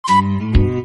टुनटुनी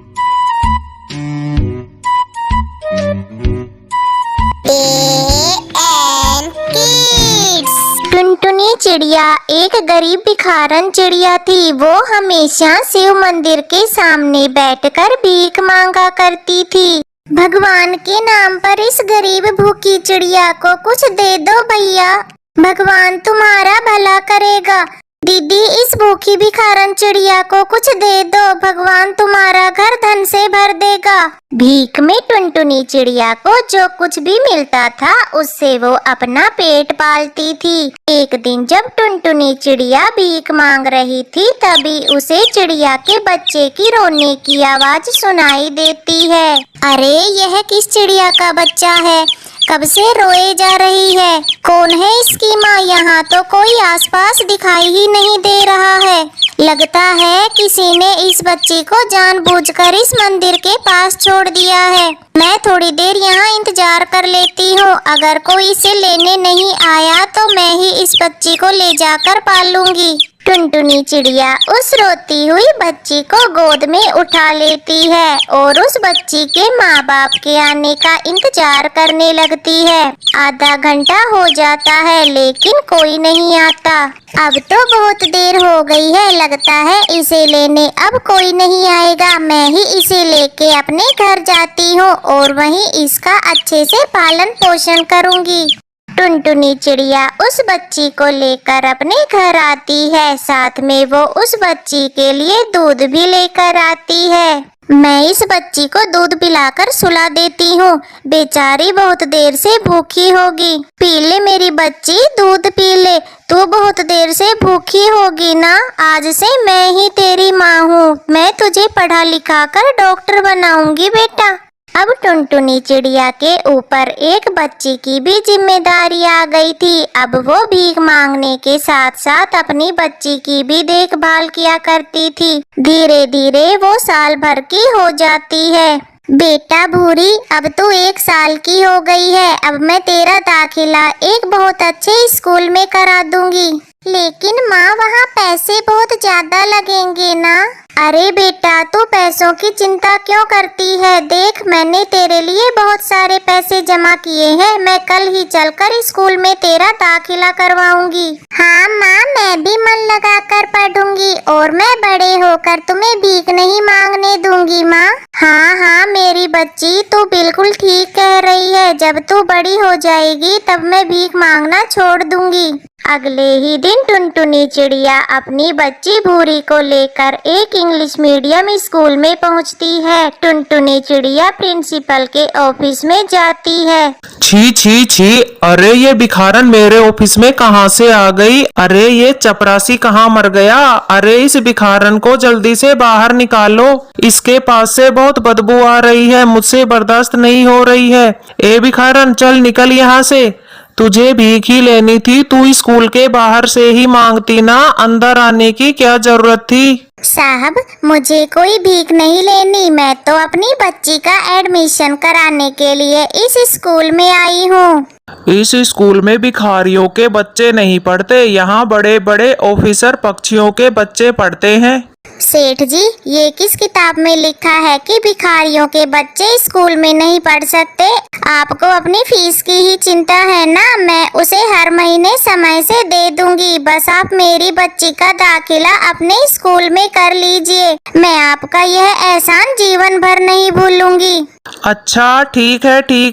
चिड़िया एक गरीब भिखारन चिड़िया थी। वो हमेशा शिव मंदिर के सामने बैठकर भीख मांगा करती थी। भगवान के नाम पर इस गरीब भूखी चिड़िया को कुछ दे दो भैया, भगवान तुम्हारा भला करेगा। दीदी, इस भूखी भिखारन चिड़िया को कुछ दे दो, भगवान तुम्हारा घर धन से भर देगा। भीख में टुनटुनी चिड़िया को जो कुछ भी मिलता था उससे वो अपना पेट पालती थी। एक दिन जब टुनटुनी चिड़िया भीख मांग रही थी तभी उसे चिड़िया के बच्चे की रोने की आवाज सुनाई देती है। अरे, यह किस चिड़िया का बच्चा है? कब से रोए जा रही है? कौन है इसकी माँ? यहाँ तो कोई आसपास दिखाई ही नहीं दे रहा है। लगता है किसी ने इस बच्ची को जानबूझकर इस मंदिर के पास छोड़ दिया है। मैं थोड़ी देर यहाँ इंतजार कर लेती हूँ। अगर कोई इसे लेने नहीं आया तो मैं ही इस बच्ची को ले जाकर पालूंगी। टुनटुनी चिड़िया उस रोती हुई बच्ची को गोद में उठा लेती है और उस बच्ची के माँ बाप के आने का इंतजार करने लगती है। आधा घंटा हो जाता है लेकिन कोई नहीं आता। अब तो बहुत देर हो गई है, लगता है इसे लेने अब कोई नहीं आएगा। मैं ही इसे लेके अपने घर जाती हूँ और वहीं इसका अच्छे से पालन पोषण करूँगी। टुनटुनी चिड़िया उस बच्ची को लेकर अपने घर आती है। साथ में वो उस बच्ची के लिए दूध भी लेकर आती है। मैं इस बच्ची को दूध पिलाकर सुला देती हूँ, बेचारी बहुत देर से भूखी होगी। पी ले मेरी बच्ची, दूध पी ले, तू बहुत देर से भूखी होगी ना। आज से मैं ही तेरी माँ हूँ, मैं तुझे पढ़ा लिखा कर डॉक्टर बनाऊंगी बेटा। अब टुनटुनी चिड़िया के ऊपर एक बच्ची की भी जिम्मेदारी आ गई थी। अब वो भीख मांगने के साथ साथ अपनी बच्ची की भी देखभाल किया करती थी। धीरे धीरे वो साल भर की हो जाती है। बेटा भूरी, अब तू 1 साल की हो गई है। अब मैं तेरा दाखिला एक बहुत अच्छे स्कूल में करा दूंगी। लेकिन माँ, वहाँ पैसे बहुत ज्यादा लगेंगे ना। अरे बेटा, तू पैसों की चिंता क्यों करती है? देख, मैंने तेरे लिए बहुत सारे पैसे जमा किए हैं। मैं कल ही चलकर स्कूल में तेरा दाखिला करवाऊंगी। हाँ माँ, मैं भी मन लगाकर पढ़ूंगी और मैं बड़े होकर तुम्हें भीख नहीं मांगने दूंगी माँ। हाँ हाँ मेरी बच्ची, तू बिल्कुल ठीक कह रही है। जब तू बड़ी हो जाएगी तब मैं भीख मांगना छोड़ दूंगी। अगले ही दिन टुनटुनी चिड़िया अपनी बच्ची भूरी को लेकर एक इंग्लिश मीडियम स्कूल में पहुंचती है। टुनटुनी चिड़िया प्रिंसिपल के ऑफिस में जाती है। छी छी छी, अरे ये भिखारन मेरे ऑफिस में कहाँ से आ गई? अरे ये चपरासी कहाँ मर गया? अरे इस भिखारन को जल्दी से बाहर निकालो, इसके पास से बहुत बदबू आ रही है, मुझसे बर्दाश्त नहीं हो रही है। ए भिखारन, चल निकल यहाँ से, तुझे भीख ही लेनी थी, तू स्कूल के बाहर से ही मांगती ना, अंदर आने की क्या जरूरत थी? साहब, मुझे कोई भीख नहीं लेनी, मैं तो अपनी बच्ची का एडमिशन कराने के लिए इस स्कूल में आई हूँ। इस स्कूल में भिखारियों के बच्चे नहीं पढ़ते, यहाँ बड़े बड़े ऑफिसर पक्षियों के बच्चे पढ़ते हैं। सेठ जी, ये किस किताब में लिखा है कि भिखारियों के बच्चे स्कूल में नहीं पढ़ सकते? आपको अपनी फीस की ही चिंता है ना, मैं उसे हर महीने समय से दे दूंगी। बस आप मेरी बच्ची का दाखिला अपने स्कूल में कर लीजिए, मैं आपका यह एहसान जीवन भर नहीं भूलूंगी। अच्छा ठीक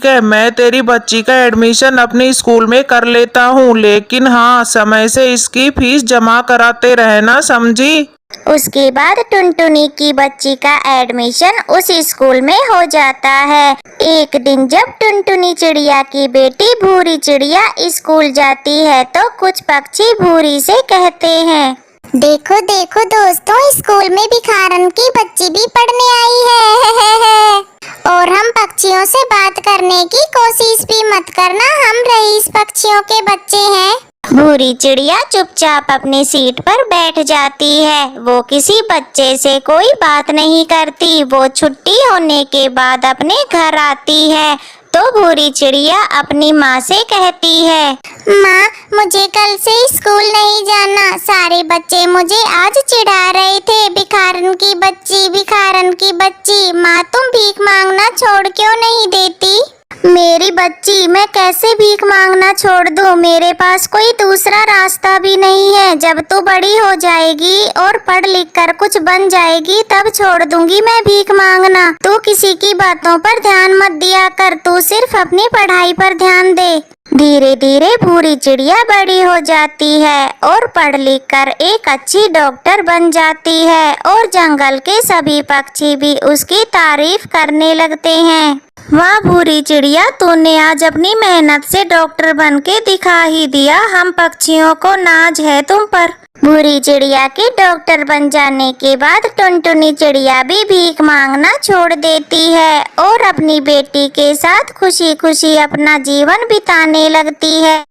है, मैं तेरी बच्ची का एडमिशन अपने स्कूल में कर लेता हूँ, लेकिन हाँ, समय से इसकी फीस जमा कराते रहना, समझी? उसके बाद टुनटुनी की बच्ची का एडमिशन उस स्कूल में हो जाता है। एक दिन जब टुनटुनी चिड़िया की बेटी भूरी चिड़िया स्कूल जाती है तो कुछ पक्षी भूरी से कहते हैं, देखो देखो दोस्तों, स्कूल में भिखारन की बच्ची भी पढ़ने आई है। और हम पक्षियों से बात करने की कोशिश भी मत करना, हम रईस पक्षियों के बच्चे हैं। भूरी चिड़िया चुपचाप अपनी सीट पर बैठ जाती है। वो किसी बच्चे से कोई बात नहीं करती। वो छुट्टी होने के बाद अपने घर आती है। तो भूरी चिड़िया अपनी माँ से कहती है, माँ मुझे कल से स्कूल नहीं जाना। सारे बच्चे मुझे आज चिढ़ा रहे थे, भिखारन की बच्ची, भिखारन की बच्ची। माँ तुम भीख मांगना छोड़ क्यों नहीं देती? मेरी बच्ची, मैं कैसे भीख मांगना छोड़ दूं? मेरे पास कोई दूसरा रास्ता भी नहीं है। जब तू बड़ी हो जाएगी और पढ़ लिख कर कुछ बन जाएगी तब छोड़ दूंगी मैं भीख मांगना। तू किसी की बातों पर ध्यान मत दिया कर, तू सिर्फ अपनी पढ़ाई पर ध्यान दे। धीरे धीरे भूरी चिड़िया बड़ी हो जाती है और पढ़ लिख कर एक अच्छी डॉक्टर बन जाती है और जंगल के सभी पक्षी भी उसकी तारीफ करने लगते हैं। वाह भूरी चिड़िया, तूने आज अपनी मेहनत से डॉक्टर बन के दिखा ही दिया। हम पक्षियों को नाज है तुम पर। भूरी चिड़िया के डॉक्टर बन जाने के बाद टुनटुनी चिड़िया भी भीख मांगना छोड़ देती है और अपनी बेटी के साथ खुशी खुशी अपना जीवन बिताने लगती है।